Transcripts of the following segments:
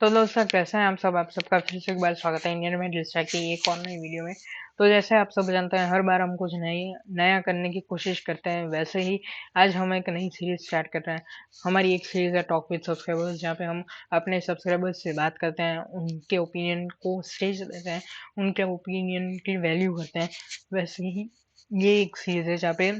तो दोस्तों कैसे हैं आप सबका फिर से एक बार स्वागत है इंडियन में डिस्ट्रैक की एक और नई वीडियो में। तो जैसे आप सब जानते हैं हर बार हम कुछ नया करने की कोशिश करते हैं, वैसे ही आज हम एक नई सीरीज स्टार्ट कर रहे हैं। हमारी एक सीरीज है टॉक विद सब्सक्राइबर्स, जहाँ पे हम अपने सब्सक्राइबर्स से बात करते हैं, उनके ओपिनियन को स्टेज देते हैं, उनके ओपिनियन की वैल्यू करते हैं। वैसे ही ये एक सीरीज है जहाँ पे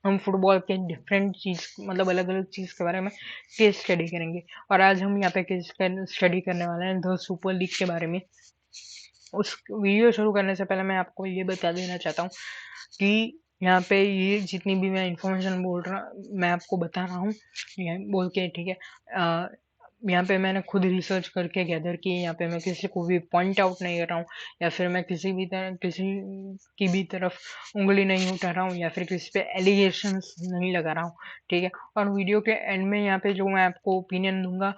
हम फुटबॉल के डिफरेंट चीज मतलब अलग अलग चीज के बारे में केस स्टडी करेंगे। और आज हम यहाँ पे केस स्टडी करने वाले हैं द सुपर लीग के बारे में। उस वीडियो शुरू करने से पहले मैं आपको ये बता देना चाहता हूँ कि यहाँ पे ये जितनी भी मैं इंफॉर्मेशन बोल रहा मैं आपको बता रहा हूँ, ये बोल के ठीक है। यहाँ पे मैंने खुद रिसर्च करके गैदर की है। यहाँ पे मैं किसी को भी पॉइंट आउट नहीं कर रहा हूँ, या फिर मैं किसी की भी तरफ उंगली नहीं उठा रहा हूँ, या फिर किसी पे एलिगेशंस नहीं लगा रहा हूँ, ठीक है। और वीडियो के एंड में यहाँ पे जो मैं आपको ओपिनियन दूंगा,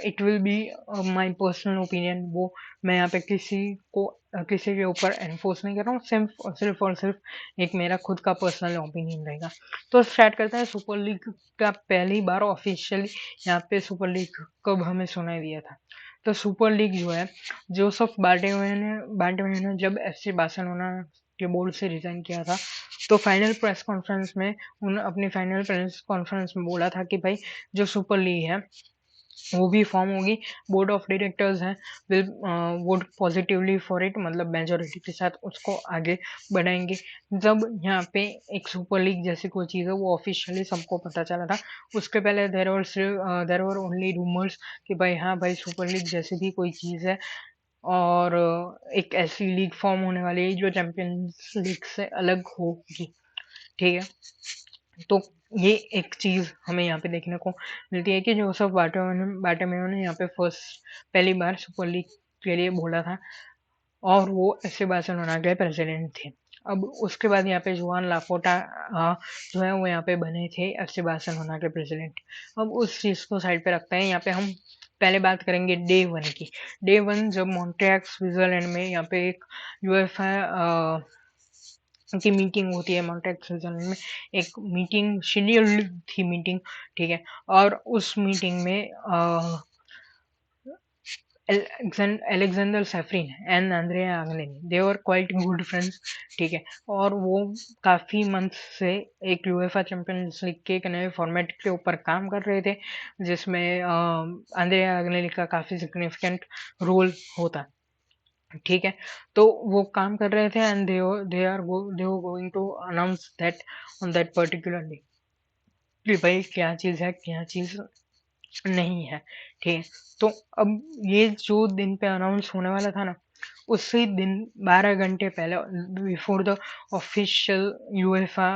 it will be my personal opinion. वो मैं यहाँ पे किसी के ऊपर एनफोर्स नहीं कर रहा हूँ, सिर्फ और सिर्फ एक मेरा खुद का पर्सनल ओपिनियन रहेगा। तो स्टार्ट करते हैं। सुपर लीग का पहली बार ऑफिशियली यहाँ पे सुपर लीग कब हमें सुनाई दिया था? तो सुपर लीग जो है, जोसेफ बार्टोमेन ने जब एफसी बार्सिलोना के बोर्ड से रिजाइन किया था, तो फाइनल प्रेस कॉन्फ्रेंस में उन अपनी फाइनल प्रेस कॉन्फ्रेंस में बोला था कि भाई जो सुपर लीग है वो भी फॉर्म होगी, बोर्ड ऑफ डायरेक्टर्स हैं will vote positively for it, मतलब मेजोरिटी के साथ उसको आगे बढ़ाएंगे। जब यहाँ पे एक सुपर लीग जैसी कोई चीज़ है वो ऑफिशियली सबको पता चला था, उसके पहले देर वर ओनली रूमर्स कि भाई हाँ भाई सुपर लीग जैसी भी कोई चीज़ है, और एक ऐसी लीग फॉर्म होने वाली है जो चैंपियंस लीग से अलग होगी, ठीक है। तो ये एक चीज हमें यहाँ पे देखने को मिलती है कि जोसेफ बार्टोमेओ ने यहाँ पे पहली बार सुपर लीग के लिए बोला था, और वो एफसी बार्सिलोना के प्रेसिडेंट थे। अब उसके बाद यहाँ पे जुआन लापोटा जो है वो यहाँ पे बने थे एफसी बार्सिलोना के प्रेसिडेंट। अब उस चीज को साइड पे रखते हैं, यहाँ पे हम पहले बात करेंगे डे वन की। डे वन जब मॉन्ट्रियल स्विट्जरलैंड में यहाँ पे एक यूएफए की मीटिंग होती है, मॉन्ट्रियल स्विट्जरलैंड में एक मीटिंग शेड्यूल्ड थी मीटिंग, ठीक है। और उस मीटिंग में Alexander Safrin and Andrea Agnelli, they were quite good friends, ठीक है। और वो काफी मंथ से एक यूएफए चैंपियंस लीग के एक नए फॉर्मेट के ऊपर काम कर रहे थे, जिसमें अंद्रेया अग्नेली का काफी सिग्निफिकेंट रोल होता, ठीक है। तो वो काम कर रहे थे, and they were going to announce that on that particular day कि भाई क्या चीज है क्या चीज नहीं है, ठीक है। तो अब ये जो दिन पे अनाउंस होने वाला था ना, उसी दिन 12 घंटे पहले, before the official UEFA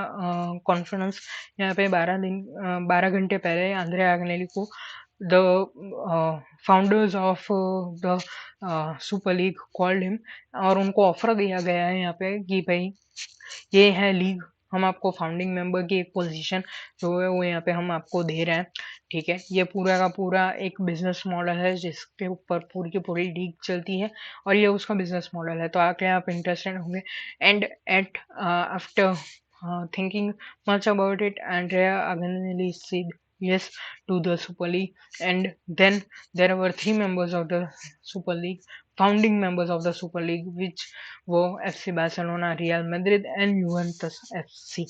conference, यहाँ पे 12 घंटे पहले अंद्रे आग्नेली को the founders of the Super league called him, और उनको ऑफर दिया गया है यहाँ पे कि भाई ये है लीग, हम आपको फाउंडिंग मेंबर की एक पोजीशन जो है वो यहाँ पे हम आपको दे रहे हैं, ठीक है। ये पूरा का पूरा एक बिजनेस मॉडल है जिसके ऊपर पूरी की पूरी लीग चलती है, और ये उसका बिजनेस मॉडल है। तो आके आप इंटरेस्टेड होंगे, and at after thinking much about it, Andrea Agnelli said yes to the Super League. And then there were three members of the Super League, founding members of the Super League, which were FC Barcelona, Real Madrid and Juventus FC,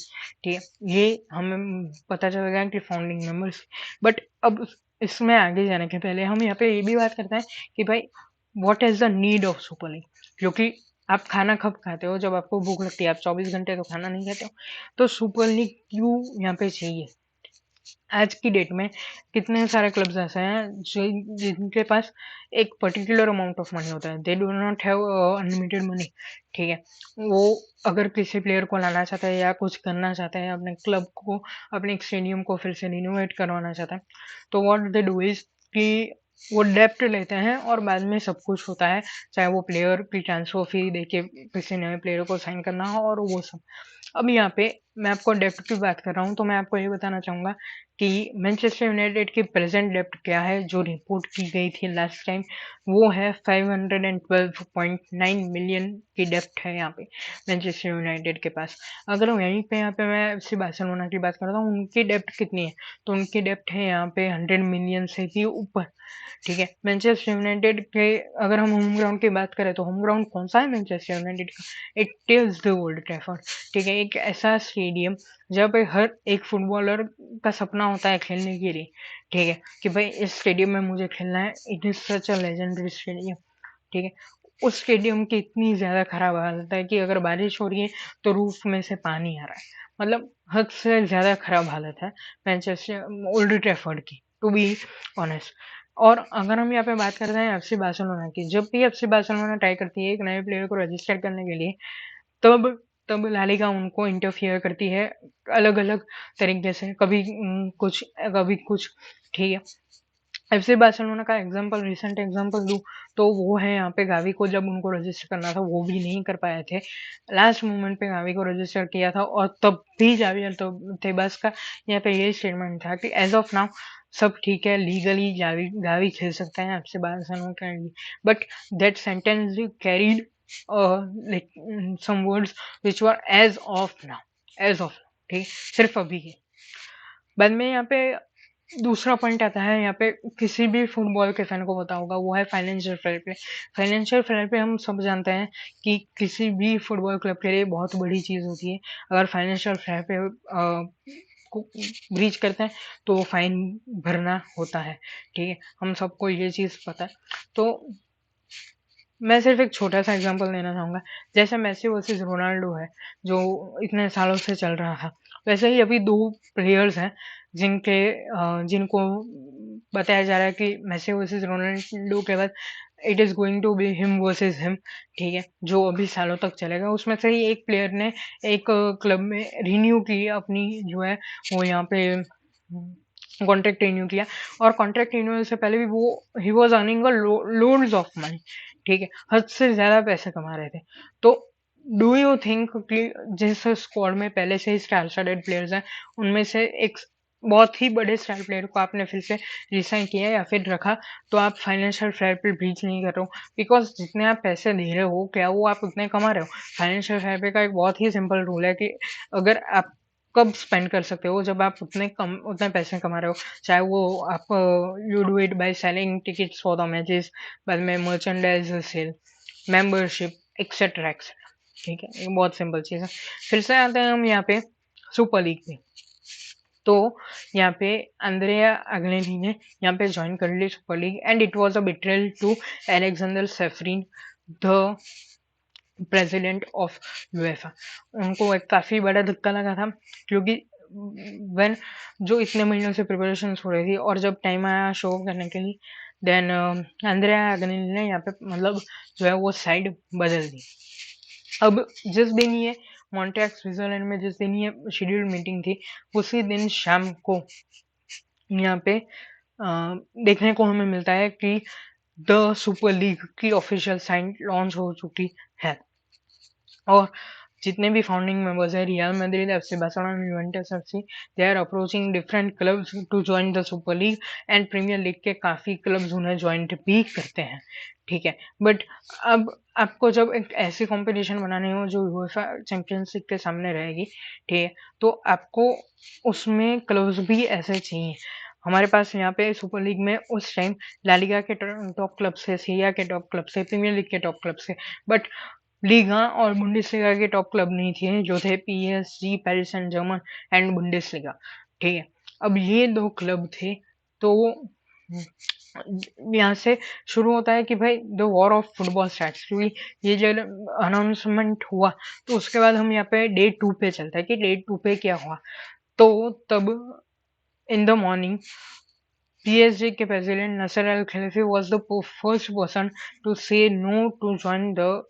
ठीक है। ये हमें पता चल गया कि founding members. But अब इसमें आगे जाने के पहले हम यहाँ पे ये भी बात करते हैं कि भाई what is the need of super league, क्योंकि आप खाना कब खाते हो? जब आपको भूख लगती है। आप 24 घंटे तो खाना नहीं खाते हो। तो सुपर लीग क्यों यहाँ पे चाहिए? आज की डेट में कितने सारे क्लब्स ऐसे हैं जो जिनके पास एक पर्टिकुलर अमाउंट ऑफ मनी होता है, they do not have unlimited money, ठीक है। वो अगर किसी प्लेयर को लाना चाहता है या कुछ करना चाहता है, अपने क्लब को, अपने स्टेडियम को फिर से रिनोवेट करवाना चाहता है, तो व्हाट दे डू इज कि वो डेप्ट लेते हैं और बाद में सब कुछ होता है, चाहे वो प्लेयर की ट्रांसफर फी देके किसी नए प्लेयर को साइन करना हो और वो सब। अब यहाँ पे मैं आपको डेप्थ की बात कर रहा हूँ, तो मैं आपको ये बताना चाहूँगा कि मैनचेस्टर यूनाइटेड की प्रेज़ेंट डेप्थ क्या है, जो रिपोर्ट की गई थी लास्ट टाइम, वो है 512.9 मिलियन की डेप्थ है यहाँ पे मैनचेस्टर यूनाइटेड के पास। अगर वहीं पे यहाँ पे मैं एफसी बार्सिलोना की बात करता हूँ, उनकी डेप्थ कितनी है? तो उनकी डेप्थ है यहाँ पे 100 मिलियन से भी ऊपर। ठीक है, मैनचेस्टर यूनाइटेड के अगर हम होम ग्राउंड की बात करें तो होम ग्राउंड कौन सा है मैनचेस्टर यूनाइटेड का? It is the old Trafford. ठीक है, एक ऐसा स्टेडियम जहाँ पे हर एक फुटबॉलर का सपना होता है खेलने के लिए। ठीक है, कि भाई इस स्टेडियम में मुझे खेलना है, it is such a legendary stadium. ठीक है, उस स्टेडियम की इतनी ज्यादा खराब हालत है कि अगर बारिश हो रही है तो रूफ में से पानी आ रहा है। मतलब हद से ज्यादा खराब हालत है मैनचेस्टर ओल्ड ट्रैफर्ड की, टू बी ऑनेस्ट। और अगर हम यहाँ पे बात करते हैं एफसी बार्सिलोना की, जब भी एफसी बार्सिलोना ट्राई करती है एक नए प्लेयर को रजिस्टर करने के लिए, तब तब ला लीगा उनको इंटरफियर करती है अलग अलग तरीके से, कभी कुछ कभी कुछ। ठीक है, एफसी बार्सिलोना का एग्जांपल, रिसेंट एग्जांपल दूं तो वो है यहाँ पे गावी को, जब उनको रजिस्टर करना था वो भी नहीं कर पाए थे, लास्ट मोमेंट पे गावी को रजिस्टर किया था, और तब भी जावियर तो तेबस का यहाँ पे ये स्टेटमेंट था कि एज ऑफ नाउ सब ठीक है, लीगली गावी गावी खेल सकते हैं एफसी बार्सिलोना के लिए। But that sentence carried some words which were as of now, as of now, ठीक, सिर्फ अभी है। बाद में यहाँ पे दूसरा पॉइंट आता है, यहाँ पे किसी भी फुटबॉल के फैन को पता होगा, वो है financial fair play. Financial fair play हम सब जानते हैं कि किसी भी फुटबॉल क्लब के लिए बहुत बड़ी चीज होती है। अगर फाइनेंशियल फेयर प्ले को ब्रीच करते हैं तो फाइन भरना होता है। ठीक है, हम सबको ये चीज पता है। तो मैं सिर्फ एक छोटा सा एग्जांपल देना चाहूंगा, जैसे मेसी वर्सेस रोनाल्डो है जो इतने सालों से चल रहा था, वैसे ही अभी दो प्लेयर्स हैं जिनको बताया जा रहा है कि मेसी वर्सेस रोनाल्डो के बाद it is going to be him versus him. ठीक है, जो अभी सालों तक चलेगा। उसमें से ही एक प्लेयर ने एक क्लब में रिन्यू की अपनी जो है वो यहाँ पे कॉन्ट्रैक्ट रिन्यू किया, और कॉन्ट्रैक्ट रिन्यूअल से पहले भी वो he was earning loads of money. ठीक है, हद से ज्यादा पैसे कमा रहे थे। तो डू यू थिंक कि जिस स्क्वाड में पहले से ही स्टार स्टडेड प्लेयर्स हैं, उनमें से एक बहुत ही बड़े स्टार प्लेयर को आपने फिर से रिसाइन किया या फिर रखा, तो आप फाइनेंशियल फेयर पे ब्रीच नहीं कर रहे हो? बिकॉज जितने आप पैसे दे रहे हो क्या वो आप उतने कमा रहे हो? फाइनेंशियल फेयर पे का एक बहुत ही सिंपल रूल है कि अगर आप कब स्पेंड कर सकते हो, जब आप उतने पैसे कमा रहे हो, चाहे वो आप you do it by selling tickets for the matches, बाद में merchandise sale, membership, etcetera etcetera. ठीक है, ये बहुत सिंपल चीज है। फिर से आते हैं हम यहाँ पे सुपर लीग पे। तो यहाँ पे अंद्रेया अग्नेली ने यहाँ पे ज्वाइन कर ली Super League, and it was a betrayal to Alexander Ceferin, the president of UEFA. उनको एक काफी बड़ा धक्का लगा था, क्योंकि व्हेन जो इतने महीनों से प्रिपरेशन हो रही थी और जब टाइम आया शो करने के लिए, देन अंद्रेया अग्नेली ने यहाँ पे मतलब जो है वो साइड बदल दी। अब जिस दिन ये मॉन्ट्रियल स्विट्जरलैंड में जिस दिन ये शेड्यूल्ड मीटिंग थी, उसी दिन शाम को यहाँ पे देखने को हमें मिलता है कि द सुपर लीग की ऑफिशियल साइन लॉन्च हो चुकी है, और जितने भी फाउंडिंग मेंबर्स है, Real Madrid, FC Barcelona, Juventus FC, they are approaching different clubs to join the Super League, and Premier League के काफी क्लब्स उन्हें ज्वाइन भी करते हैं। ठीक है, बट अब आपको जब एक ऐसी कंपटीशन बनानी हो जो यूएफा चैंपियंस लीग के सामने रहेगी, ठीक है, तो आपको उसमें क्लब्स भी ऐसे चाहिए। हमारे पास यहाँ पे सुपर लीग में उस टाइम ला लीगा के टॉप क्लब से, सीरिया के टॉप क्लब से, प्रीमियर लीग के टॉप क्लब से, बट लीगा और बुंडेसलीगा के टॉप क्लब नहीं थे, जो थे PSG, Paris Saint Germain and Bundesliga. ठीक है, अब ये दो क्लब थे। तो यहाँ से शुरू होता है कि भाई the war of football starts, क्योंकि ये जब अनाउंसमेंट हुआ तो उसके बाद हम यहाँ पे डे 2 पे चलता है कि डे 2 पे क्या हुआ। तो तब इन द मॉर्निंग PSG के president Nasser Al Khelaifi was the first person to say no to join the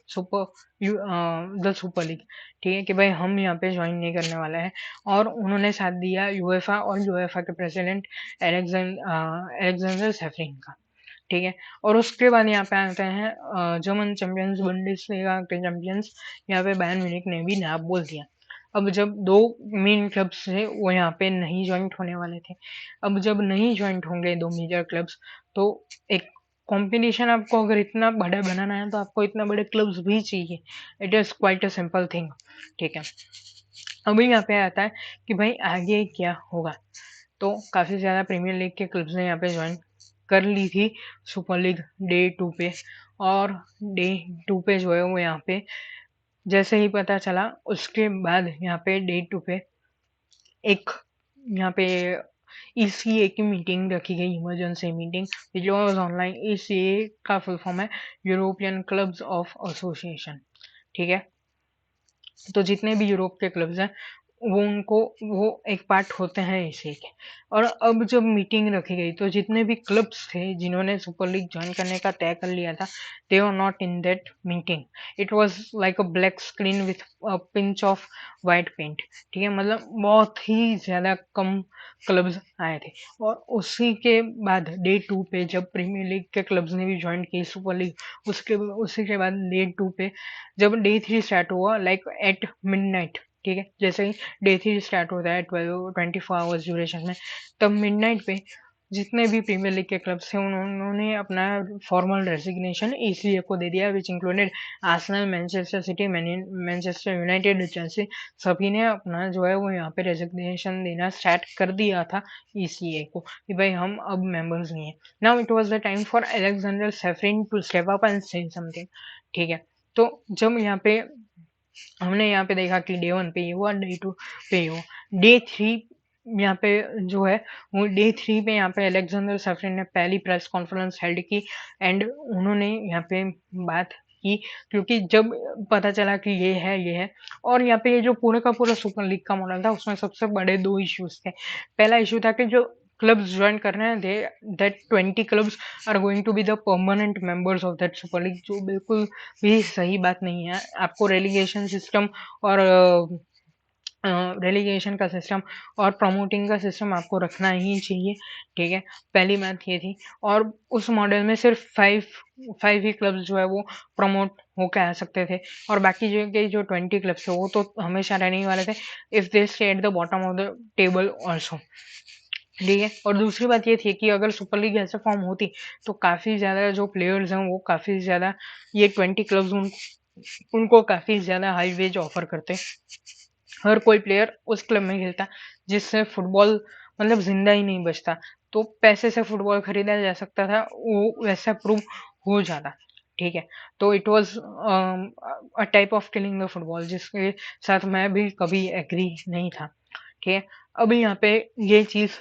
super league। ठीक है, कि भाई हम यहाँ पे ज्वाइन नहीं करने वाले हैं, और उन्होंने साथ दिया यूएफा और यूएफा के प्रेसिडेंट एलेक्जेंडर सेफरिन का। ठीक है, और उसके बाद यहाँ पे आते हैं जर्मन चैंपियंस, बुंडेसलीगा के चैंपियंस, यहाँ पे बायर्न म्यूनिख ने भी नाम बोल दिया। अब जब 2 मेन क्लब्स थे वो यहाँ पे नहीं जॉइंट होने वाले थे। अब जब नहीं जॉइंट होंगे 2 मेजर क्लब्स तो एक कॉम्बिनेशन आपको अगर इतना बड़ा बनाना है तो आपको इतना बड़े क्लब्स भी चाहिए। It is quite a simple thing, ठीक है। अभी यहाँ पे आता है कि भाई आगे क्या होगा? तो काफ़ी ज़्यादा प्रीमियर लीग के क्लब्स ने यहाँ पे जॉइन कर ली थी सुपर लीग डे 2 पे, और डे 2 पे जो है वो यहाँ पे जैसे ही पता चला उसके बाद यहाँ पे डे 2 पे एक यहाँ पे ईसीए की मीटिंग रखी गई, emergency meeting, which was online. ECA का फुल फॉर्म है यूरोपियन क्लब्स ऑफ एसोसिएशन, ठीक है। तो जितने भी यूरोप के क्लब्स हैं वो एक पार्ट होते हैं इसी के। और अब जब मीटिंग रखी गई तो जितने भी क्लब्स थे जिन्होंने सुपर लीग ज्वाइन करने का तय कर लिया था, they were not in that meeting. It was like a black screen with a pinch of white paint, ठीक है। मतलब बहुत ही ज्यादा कम क्लब्स आए थे। और उसी के बाद डे 2 पे जब प्रीमियर लीग के क्लब्स ने भी ज्वाइन की सुपर लीग, उसके उसी के बाद डे 2 पे जब डे 3 स्टार्ट हुआ लाइक एट मिडनाइट, ठीक है। जैसे ही डे 3 स्टार्ट होता है 24 आवर्स ड्यूरेशन में, तब मिडनाइट पे जितने भी प्रीमियर लीग के क्लब्स थे उन्होंने अपना फॉर्मल रेजिग्नेशन ईसीए को दे दिया, which included Arsenal, Manchester city, Manchester United, Chelsea. सभी ने अपना जो है वो यहाँ पे रेजिग्नेशन देना स्टार्ट कर दिया था ईसीए को कि भाई हम अब मेंबर्स नहीं है। Now it was the time for Alexander Ceferin to step up and say something, ठीक है। तो जब यहाँ पे हमने यहाँ पे देखा कि डे 1 पे ये हुआ, डे 2 पे ये हुआ, डे 3 यहाँ पे जो है वो डे 3 पे यहाँ पे अलेक्जेंडर सफरिन ने पहली प्रेस कॉन्फ्रेंस हेल्ड की एंड उन्होंने यहाँ पे बात की, क्योंकि जब पता चला कि ये है। और यहाँ पे ये जो पूरे का पूरा सुपर लीग का मॉडल था उसमें सबसे बड़े 2 इश्यूज थे। पहला इशू था कि जो क्लब्स ज्वाइन कर रहे हैं they that 20 clubs are going to be the permanent members of that Super League, जो बिल्कुल भी सही बात नहीं है। आपको रेलीगेशन सिस्टम और रेलीगेशन का सिस्टम और प्रमोटिंग का सिस्टम आपको रखना ही चाहिए, ठीक है। पहली बात ये थी। और उस मॉडल में सिर्फ 5 ही क्लब्स जो है वो प्रमोट होकर आ सकते थे, और बाकी जो 20 क्लब्स थे वो तो हमेशा रहने ही वाले थे, if they stay at the bottom of the table also, ठीक है। और दूसरी बात ये थी कि अगर सुपर लीग ऐसे फॉर्म होती तो काफी ज्यादा जो प्लेयर्स हैं वो काफी ज्यादा, ये 20 क्लब्स उनको काफी ज्यादा हाई वेज ऑफर करते। हर कोई प्लेयर उस क्लब में खेलता जिससे फुटबॉल मतलब जिंदा ही नहीं बचता, तो पैसे से फुटबॉल खरीदा जा सकता था, वो वैसा प्रूव हो जाता, ठीक है। तो it was a type of killing the football, जिसके साथ मैं भी कभी एग्री नहीं था, ठीक है। अभी यहाँ पे ये चीज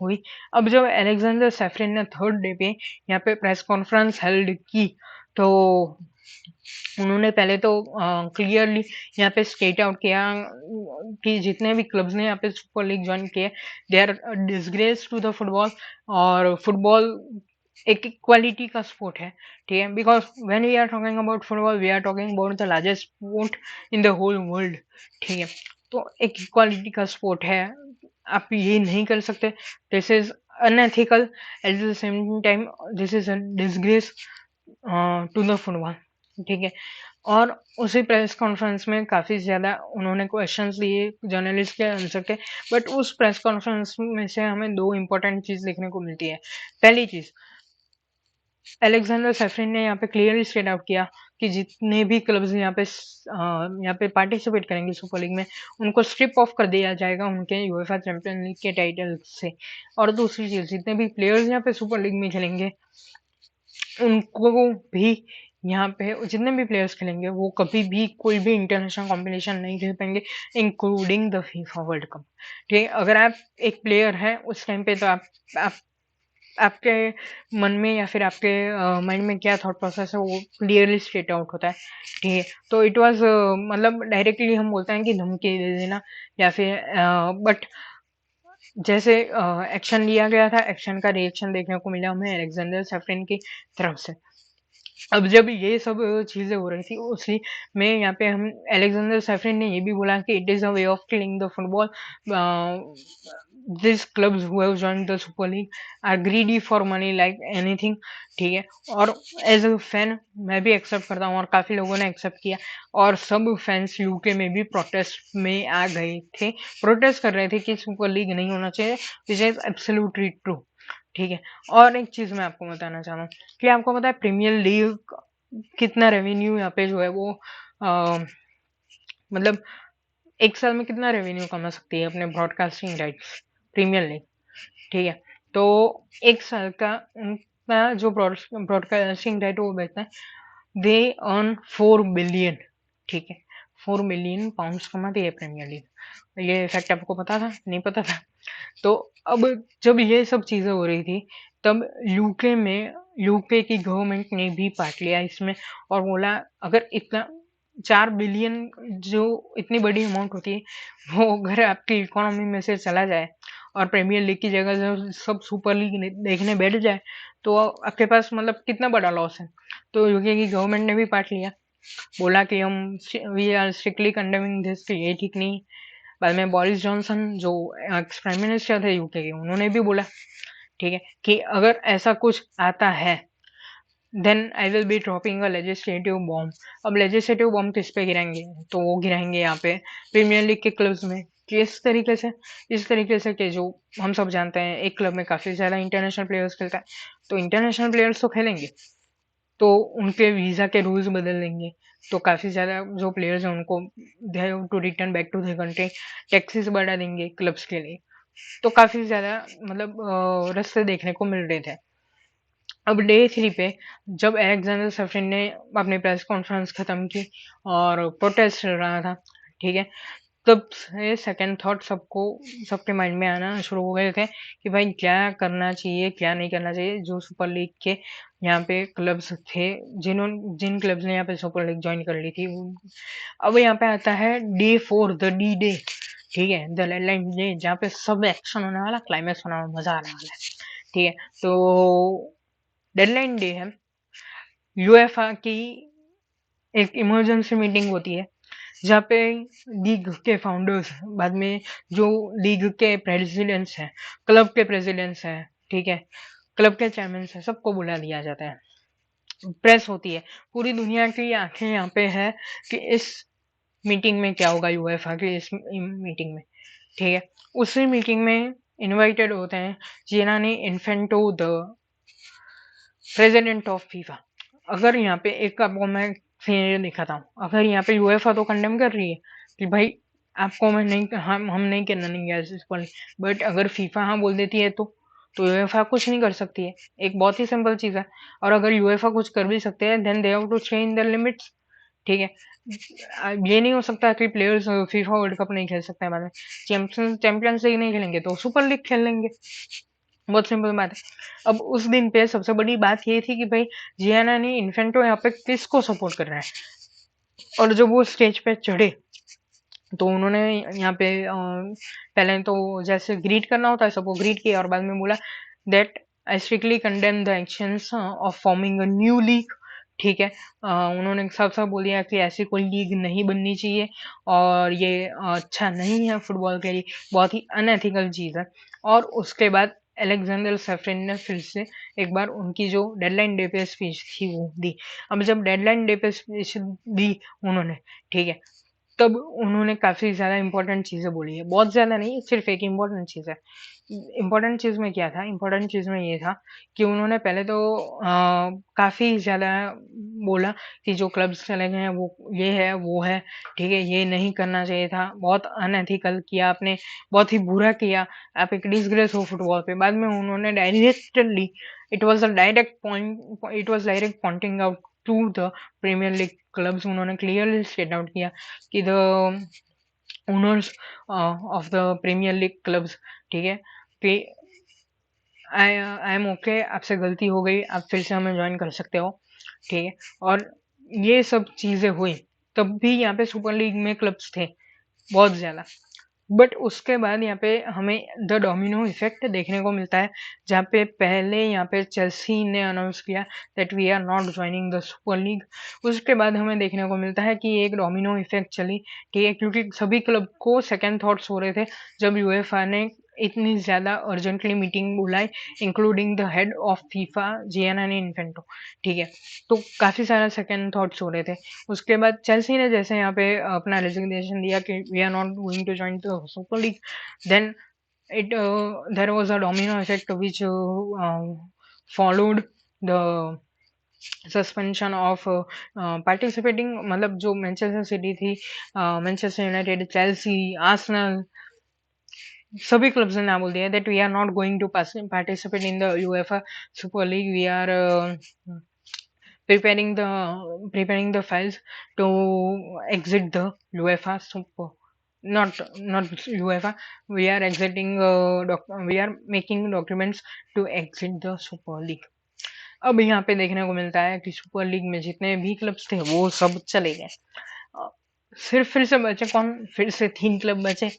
हुई। अब जब अलेक्जेंडर सेफरिन ने थर्ड डे पे यहाँ पे प्रेस कॉन्फ्रेंस हेल्ड की, तो उन्होंने पहले तो क्लियरली यहाँ पे स्टेट आउट किया कि जितने भी क्लब्स ने यहाँ पे सुपर लीग ज्वाइन किए they are disgrace to the football, और फुटबॉल एक इक्वालिटी का स्पोर्ट है, ठीक है। Because when we are talking about football we are talking about the largest sport in the whole world, ठीक है। तो एक इक्वालिटी का स्पोर्ट है, आप ये नहीं कर सकते। This is unethical, at the same time this is a disgrace to the football, ठीक है। और उसी प्रेस कॉन्फ्रेंस में काफी ज्यादा उन्होंने क्वेश्चंस लिए जर्नलिस्ट के आंसर के, बट उस प्रेस कॉन्फ्रेंस में से हमें 2 इंपॉर्टेंट चीज देखने को मिलती है। पहली चीज, अलेक्जेंडर सेफरिन ने यहाँ पे क्लियरली स्टेट आउट किया कि जितने भी क्लब्स यहाँ पे पार्टिसिपेट करेंगे सुपर लीग में उनको स्ट्रिप ऑफ कर दिया जाएगा उनके यूएफए चैंपियन लीग के टाइटल से। और दूसरी चीज, जितने भी प्लेयर्स यहाँ पे सुपर लीग में खेलेंगे उनको भी यहाँ पे जितने भी प्लेयर्स खेलेंगे वो कभी भी कोई भी इंटरनेशनल कॉम्पिटिशन नहीं खेल पाएंगे, including the FIFA world cup, ठीक है। अगर आप एक प्लेयर हैं उस टाइम पे तो आप आपके मन में या फिर आपके माइंड में क्या थॉट प्रोसेस है वो क्लियरली स्टेट आउट होता है, ठीक है। तो इट वाज मतलब डायरेक्टली हम बोलते हैं कि धमकी दे देना या फिर बट जैसे एक्शन लिया गया था, एक्शन का रिएक्शन देखने को मिला हमें अलेक्जेंडर सेफरिन की तरफ से। अब जब ये सब चीजें हो रही थी उसी में यहाँ पे हम अलेक्जेंडर सेफरिन ने ये भी बोला कि it is a way of killing the football, these clubs who have joined the Super League are greedy for money like anything, ठीक है। और एज अ फैन मैं भी एक्सेप्ट करता हूँ और काफी लोगों ने एक्सेप्ट किया, और सब फैंस यूके में भी प्रोटेस्ट में आ गए थे, प्रोटेस्ट कर रहे थे कि सुपर लीग नहीं होना चाहिए, विच इज एब्सोल्युटली ट्रू, ठीक है। और एक चीज मैं आपको बताना चाहता हूँ कि आपको पता है प्रीमियर लीग कितना रेवेन्यू यहाँ पे जो है वो मतलब एक साल में कितना रेवेन्यू कमा सकती है अपने ब्रॉडकास्टिंग राइट्स, प्रीमियर लीग, ठीक है। तो एक साल का उनका जो ब्रॉडकास्टिंग राइट वो बेचता है, दे अर्न 4 बिलियन, ठीक है। 4 मिलियन पाउंड कमाती है प्रीमियर लीग। ये फैक्ट आपको पता था, नहीं पता था? तो अब जब ये सब चीजें हो रही थी, तब यूके की गवर्नमेंट ने भी पार्ट लिया इसमें, और बोला अगर इतना 4 बिलियन जो इतनी बड़ी अमाउंट होती है, वो अगर आपकी इकोनॉमी में से चला जाए और प्रीमियर लीग की जगह जब सब सुपर लीग देखने बैठ जाए, तो आपके पास मतलब कितना बड़ा लॉस है। तो यूके की गवर्नमेंट ने भी पार्ट लिया, बोला कि हम we are strictly condemning this, कि ये ठीक नहीं। बाद में बोरिस जॉनसन जो एक्स प्राइम मिनिस्टर थे यूके के, उन्होंने भी बोला, ठीक है, कि अगर ऐसा कुछ आता है then I will be dropping a legislative bomb. अब लेजिस्लेटिव बॉम्ब किस पे गिराएंगे? तो वो गिराएंगे यहाँ पे प्रीमियर लीग के क्लब्स में। किस तरीके से? इस तरीके से कि जो हम सब जानते हैं, एक क्लब में काफी ज्यादा इंटरनेशनल प्लेयर्स खेलता है, तो इंटरनेशनल प्लेयर्स तो खेलेंगे, तो उनके वीजा के रूल्स बदल देंगे, तो काफी ज्यादा जो प्लेयर्स हैं उनको they have to return back to the country, taxes बढ़ा देंगे क्लब्स के लिए। तो काफी ज्यादा मतलब रास्ते देखने को मिल रहे थे। अब डे 3 पे जब अलेक्जेंडर सफरिन ने अपनी प्रेस कॉन्फ्रेंस खत्म की और प्रोटेस्ट चल रहा था, ठीक है, तब से सेकंड थॉट सबके माइंड में आना शुरू हो गए थे कि भाई क्या करना चाहिए, क्या नहीं करना चाहिए। जो सुपर लीग के यहाँ पे क्लब्स थे, जिन क्लब्स ने यहाँ पे सुपर लीग ज्वाइन कर ली थी, अब यहाँ पे आता है डे 4, द डी डे, ठीक है, द डेडलाइन डे, जहाँ पे सब एक्शन होने वाला, क्लाइमैक्स होने वाला, मजा आने वाला है, ठीक है। तो डेडलाइन डे है, यूएफए की एक इमरजेंसी मीटिंग होती है, जहाँ पे लीग के फाउंडर्स, बाद में जो लीग के प्रेसिडेंट्स हैं, क्लब के प्रेसिडेंट्स हैं, ठीक है, क्लब के चेयरमैन हैं, सबको बुला लिया जाता है। प्रेस होती है, पूरी दुनिया की आंखें यहाँ पे है कि इस मीटिंग में क्या होगा, यूएफए की इस मीटिंग में, ठीक है। उसी मीटिंग में इनवाइटेड होते हैं Gianni Infantino, the president of FIFA. अगर यहाँ पे एक आपको मैं सीनरियो दिखाता हूँ, अगर यहाँ पे यूएफए तो कंडेम कर रही है कि भाई आपको मैं नहीं, हम नहीं करना, नहीं गया इस पर, बट अगर फीफा हाँ बोल देती है तो यूएफए कुछ नहीं कर सकती है। एक बहुत ही सिंपल चीज है। और अगर यूएफए कुछ कर भी सकते हैं, then they have to change the limits, ठीक है। ये नहीं हो सकता कि प्लेयर्स फीफा वर्ल्ड कप नहीं खेल सकते हैं, बाद में चैंपियंस लीग नहीं खेलेंगे तो सुपर लीग खेल लेंगे, बहुत सिंपल बात है। अब उस दिन पे सबसे बड़ी बात ये थी कि भाई जियानी इन्फेंटो यहाँ पे किसको सपोर्ट कर रहा है। और जब वो स्टेज पे चढ़े तो उन्होंने यहाँ पे पहले तो जैसे ग्रीट करना होता है सबको ग्रीट किया, और बाद में बोला that I strictly condemn the actions of forming a new league, ठीक है। उन्होंने साफ साफ बोल दिया कि ऐसी कोई लीग नहीं बननी चाहिए, और ये अच्छा नहीं है फुटबॉल के लिए, बहुत ही अनएथिकल चीज है। और उसके बाद अलेक्जेंडर सेफरिन ने फिर से एक बार उनकी जो डेडलाइन डे पे स्पीच थी वो दी। अब जब डेडलाइन डे पे स्पीच दी उन्होंने, ठीक है, तब उन्होंने काफी ज्यादा इंपॉर्टेंट चीजें बोली है, बहुत ज्यादा नहीं, सिर्फ एक इंपॉर्टेंट चीज है। इंपॉर्टेंट चीज में क्या था? इंपॉर्टेंट चीज में ये था कि उन्होंने पहले तो काफी ज्यादा बोला कि जो क्लब्स चले गए हैं वो ये है वो है, ठीक है, ये नहीं करना चाहिए था, बहुत अनएथिकल किया आपने, बहुत ही बुरा किया, आप एक डिसग्रेस हो फुटबॉल पे। बाद में उन्होंने directly, it was direct pointing out to the Premier League clubs, उन्होंने क्लियरली स्टेट आउट किया कि the owners of the Premier League clubs, ठीक है, कि आई एम ओके, आपसे गलती हो गई, आप फिर से हमें ज्वाइन कर सकते हो, ठीक है। और ये सब चीजें हुई, तब भी यहाँ पे सुपर लीग में क्लब्स थे बहुत ज्यादा। बट उसके बाद यहाँ पे हमें द डोमिनो इफेक्ट देखने को मिलता है, जहाँ पे पहले यहाँ पे चेल्सी ने अनाउंस किया that we are not joining the Super League. उसके बाद हमें देखने को मिलता है कि एक डोमिनो इफेक्ट चली, ठीक है, क्योंकि सभी क्लब को सेकंड थॉट्स हो रहे थे जब यूएफए ने इतनी ज्यादा अर्जेंटली मीटिंग बुलाई, including the head of FIFA Gianni Infantino. ठीक है, तो काफी सारा सेकंड थॉट्स हो रहे थे। उसके बाद चेल्सी ने जैसे यहाँ पे अपना रेजिग्नेशन दिया कि we are not going to join the Super League, then it there was a domino effect which followed the suspension of participating, मतलब जो मैनचेस्टर सिटी थी, मैनचेस्टर यूनाइटेड, चेल्सी, आर्सेनल, सभी क्लब्स ने ना बोल दिया that we are not going to participate in the UEFA Super League, we are preparing the files to exit the UEFA super, not UEFA, we are exiting we are making documents to exit the super league। अब यहाँ पे देखने को मिलता है कि super League में जितने भी क्लब्स थे वो सब चले गए। सिर्फ फिर से बचे कौन, फिर से 3 क्लब बचे।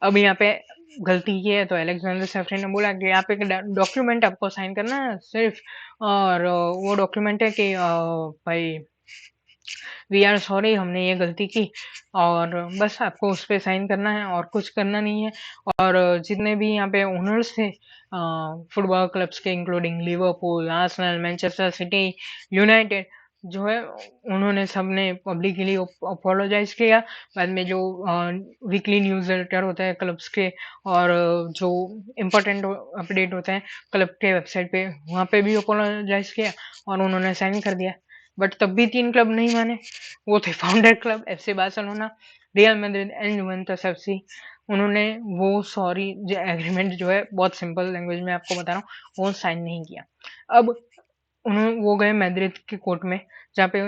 अब यहाँ पे गलती की है तो अलेक्जेंडर सेफ्री ने बोला कि आप एक डॉक्यूमेंट आपको साइन करना है सिर्फ, और वो डॉक्यूमेंट है कि भाई वी आर सॉरी, हमने ये गलती की, और बस आपको उस पर साइन करना है और कुछ करना नहीं है। और जितने भी यहाँ पे ओनर्स थे फुटबॉल क्लब्स के, including Liverpool, Arsenal, Manchester city, United, जो है उन्होंने सबने पब्लिकली अपोलोजाइज किया। बाद में जो वीकली न्यूज लेटर होता है क्लब्स के, और जो इम्पोर्टेंट अपडेट होता है क्लब के वेबसाइट पे, वहाँ पे भी अपोलोजाइज किया और उन्होंने साइन कर दिया। बट तब भी 3 क्लब नहीं माने, वो थे founder club FC Barcelona, real Madrid and Juventus FC. उन्होंने वो सॉरी जो एग्रीमेंट जो है, बहुत सिंपल लैंग्वेज में आपको बता रहा हूँ, वो साइन नहीं किया। अब उन्होंने वो गए मैड्रिड के कोर्ट में, जहाँ पे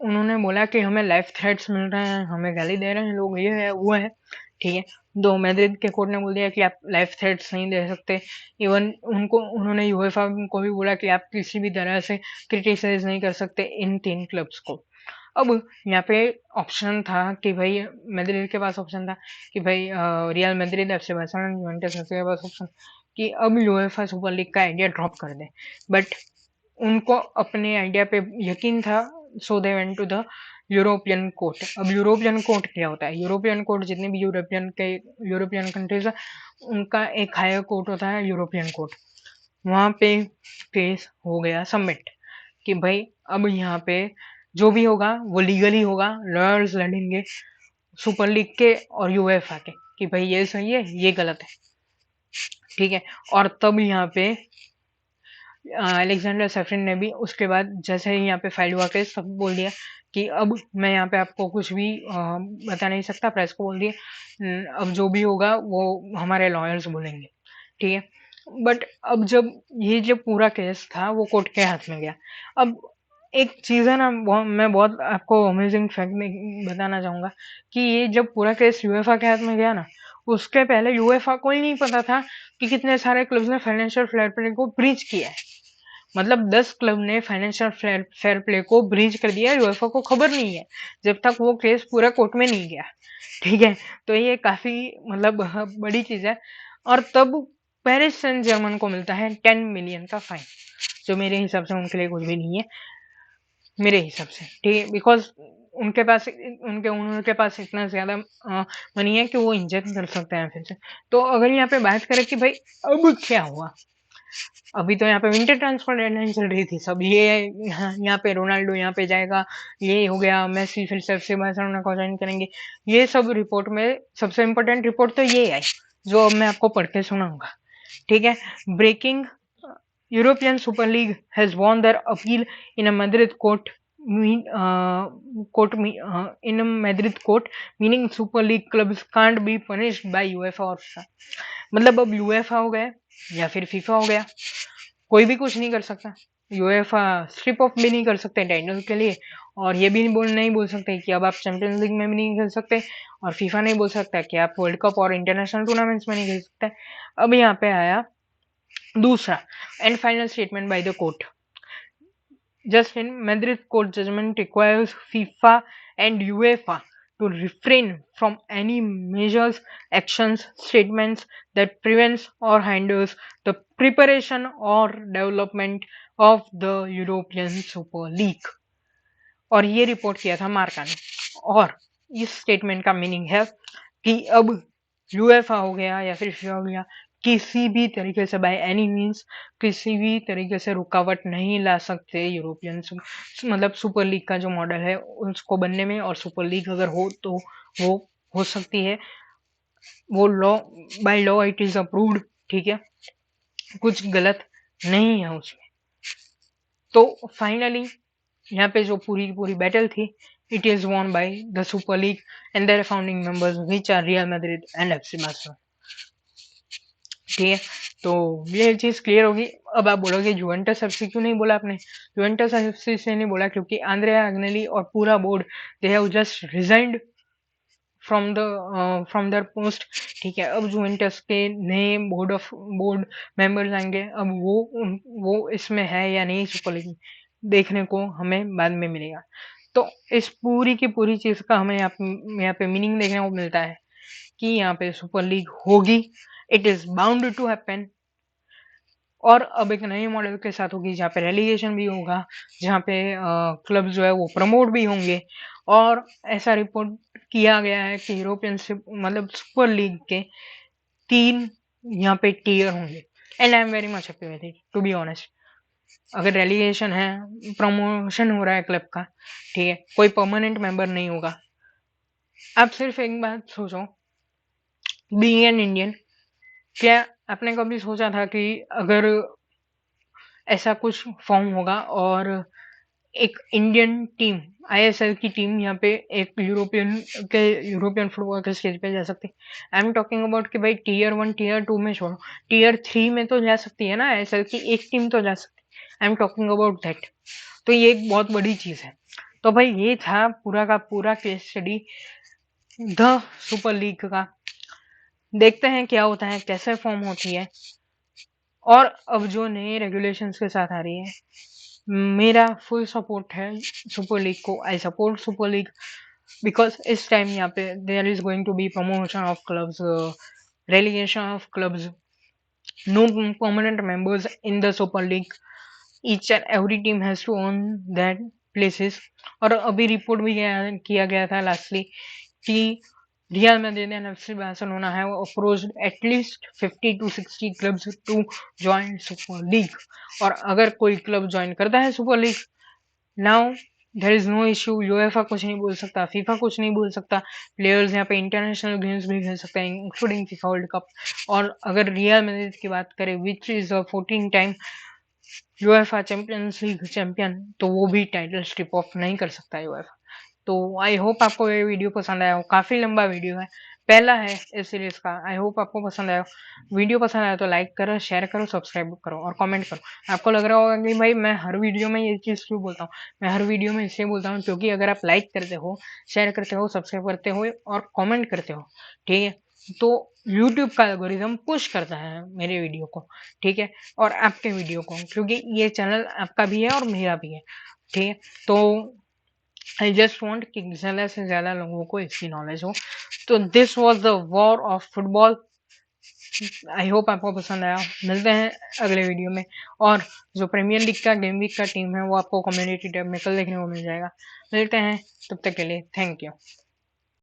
उन्होंने बोला कि हमें लाइफ थ्रेट्स मिल रहे हैं, हमें गाली दे रहे हैं लोग, ये है वो है। ठीक है, तो मैड्रिड के कोर्ट ने बोल दिया कि आप लाइफ थ्रेट्स नहीं दे सकते। इवन उनको उन्होंने यूएफा को भी बोला कि आप किसी भी तरह से क्रिटिसाइज नहीं कर सकते इन 3 क्लब्स को। अब यहाँ पे ऑप्शन था कि भाई मैड्रिड के पास ऑप्शन था कि भाई Real Madrid, FC Barcelona, Juventus के पास ऑप्शन कि अब यूएफा सुपर लीग का आइडिया ड्रॉप कर दे। बट उनको अपने आइडिया पे यकीन था, so they went to the European court. अब यूरोपियन कोर्ट क्या होता है? यूरोपियन कोर्ट, जितने भी यूरोपियन कंट्रीज है, उनका एक हायर कोर्ट होता है यूरोपियन कोर्ट। वहां पे केस हो गया सबमिट कि भाई अब यहाँ पे जो भी होगा वो लीगली होगा, लॉयर्स लड़ेंगे सुपर लीग के और यूएफए के कि भाई ये सही है, ये गलत है। ठीक है, और तब यहाँ पे अलेक्जेंडर सेफ्रिन ने भी उसके बाद जैसे ही यहाँ पे फाइल हुआ केस, सब बोल दिया कि अब मैं यहाँ पे आपको कुछ भी बता नहीं सकता, प्रेस को बोल दिया अब जो भी होगा वो हमारे लॉयर्स बोलेंगे। ठीक है, बट अब जब ये जो पूरा केस था वो कोर्ट के हाथ में गया। अब एक चीज है ना, मैं बहुत आपको अमेजिंग फैक्ट में बताना चाहूंगा कि ये जब पूरा केस यूएफए के हाथ में गया ना, उसके पहले यूएफए को ही नहीं पता था कि कितने सारे क्लब्स ने फाइनेंशियल फेयर प्ले को ब्रीच किया है। मतलब 10 क्लब ने फाइनेंशियल फेयर प्ले को ब्रीच कर दिया, यूएफए को खबर नहीं है जब तक वो केस पूरा कोर्ट में नहीं गया। ठीक है, तो ये काफी मतलब बड़ी चीज है। और तब पेरिस सेंट जर्मन को मिलता है 10 मिलियन का फाइन, जो मेरे हिसाब से उनके लिए कुछ भी नहीं है, मेरे हिसाब से। ठीक है, बिकॉज उनके पास इतना ज्यादा मनी है कि वो इंजेक्ट कर सकते हैं फिर से। तो अगर यहाँ पे बात करें कि भाई अब क्या हुआ, अभी तो यहाँ पे विंटर ट्रांसफर डेडलाइन चल रही थी, सब ये यहाँ पे रोनाल्डो यहाँ पे जाएगा, ये हो गया, मेसी फिर से FC बार्सिलोना को ज्वाइन करेंगे, ये सब रिपोर्ट में सबसे इम्पोर्टेंट रिपोर्ट तो ये आई जो अब मैं आपको पढ़ के सुनाऊंगा। ठीक है, breaking, European Super League has won their appeal in a Madrid court, in a Madrid court, meaning Super League clubs can't be punished by UEFA और FIFA। मतलब अब UEFA हो गया या फिर FIFA हो गया, कोई भी कुछ नहीं कर सकता। यूएफा स्ट्रिप ऑफ भी नहीं कर सकते टाइटल के लिए, और ये भी नहीं बोल सकते कि अब आप चैंपियंस लीग में भी नहीं खेल सकते, और फीफा नहीं बोल सकता कि आप वर्ल्ड कप और इंटरनेशनल टूर्नामेंट्स में नहीं खेल सकते। अब यहाँ पे आया दूसरा and final statement by the court. Just in Madrid court judgment requires FIFA and UEFA to refrain from any measures, actions, statements that prevents or hinders the preparation or development of the European Super League। और ये report किया था मार्का ने। और इस statement का meaning है कि अब यूएफए हो गया या फिर फीफा हो गया, किसी भी तरीके से बाय एनी मीन्स किसी भी तरीके से रुकावट नहीं ला सकते यूरोपियंस। मतलब सुपर लीग का जो मॉडल है उसको बनने में, और सुपर लीग अगर हो तो वो हो सकती है, वो law, by law it is approved, ठीक है, कुछ गलत नहीं है उसमें। तो फाइनली यहाँ पे जो पूरी की पूरी बैटल थी, it is won by the Super League and their founding members which are Real Madrid and FC Barcelona. ठीक है, तो ये चीज क्लियर होगी। अब आप बोलोगे जुवेंटस एफसी क्यों नहीं बोला आपने? जुवेंटस एफसी से नहीं बोला क्योंकि आंद्रेया अग्नेली और पूरा बोर्ड, they have just resigned from their post. ठीक है, अब जुवेंटस के नए बोर्ड मेंबर्स आएंगे, अब वो इसमें है या नहीं सुपर लीग में, देखने को हमें बाद में मिलेगा। तो इस पूरी की पूरी चीज का हमें यहाँ पे मीनिंग देखने को मिलता है कि यहाँ पे सुपर लीग होगी, it is bound to happen. और अब एक नए मॉडल के साथ होगी जहाँ पे रेलीगेशन भी होगा, जहाँ पे क्लब जो है वो प्रमोट भी होंगे। और ऐसा रिपोर्ट किया गया है कि यूरोपियनशिप मतलब सुपर लीग के 3 यहाँ पे टियर होंगे, and I am very much happy with it to be honest. अगर रेलीगेशन है, प्रमोशन हो रहा है क्लब का, ठीक है, कोई परमानेंट मेंबर नहीं होगा। आप सिर्फ एक बात सोचो, बीइंग एन इंडियन, क्या आपने कभी सोचा था कि अगर ऐसा कुछ फॉर्म होगा और एक इंडियन टीम, आईएसएल की टीम यहाँ पे एक यूरोपियन फुटबॉल के स्टेज पे जा सकती है? आई एम टॉकिंग अबाउट कि भाई टियर 1 टियर 2 में छोड़ो, टियर 3 में तो जा सकती है ना, आईएसएल की एक टीम तो जा सकती है। I am talking about that. तो ये एक बहुत बड़ी चीज है। तो भाई ये था पूरा का पूरा case study the Super League का। देखते हैं क्या होता है, कैसे फॉर्म होती है, और अब जो नए रेगुलेशंस के साथ आ रही है, मेरा फुल सपोर्ट है सुपर लीग को। I support Super League because इस टाइम यहाँ पे there is going to be promotion of clubs, relegation of clubs, no permanent members in the super league, each and every team has to own that places। और अभी report भी किया गया था lastly कि Real Madrid and FC Barcelona have approached at least 50 to 60 clubs to join Super League. और अगर कोई क्लब ज्वाइन करता है Super League, now there is no issue, UEFA कुछ नहीं बोल सकता, फीफा कुछ नहीं बोल सकता, प्लेयर्स यहाँ पे इंटरनेशनल गेम्स भी खेल सकते हैं इंक्लूडिंग फीफा वर्ल्ड कप। और अगर रियल मैड्रिड की बात करें which is 14 time UEFA champions league champion, तो वो भी टाइटल स्ट्रिप ऑफ नहीं कर सकता यूएफए। तो आई होप आपको ये वीडियो पसंद आया हो, काफी लंबा वीडियो है, पहला है इस सीरीज का। आई होप आपको पसंद आया। वीडियो पसंद आया तो लाइक करो, शेयर करो, सब्सक्राइब करो और कमेंट करो। आपको लग रहा होगा कि भाई मैं हर वीडियो में ये चीज क्यों बोलता हूँ, मैं हर वीडियो में इसलिए बोलता हूँ क्योंकि अगर आप लाइक करते हो, शेयर करते हो, सब्सक्राइब करते हो और कॉमेंट करते हो, ठीक है, तो यूट्यूब का एल्गोरिथम पुश करता है मेरे वीडियो को, ठीक है, और आपके वीडियो को, क्योंकि ये चैनल आपका भी है और मेरा भी है, ठीक है। तो आई जस्ट वांट कि ज़्यादा से ज़्यादा लोगों को इसकी नॉलेज हो। तो this was the war of football. I hope आपको पसंद आया। मिलते हैं अगले वीडियो में। और जो प्रीमियर लीग का गेम वीक का टीम है वो आपको कम्युनिटी टैब में कल देखने को मिल जाएगा। मिलते हैं, तब तक के लिए थैंक यू।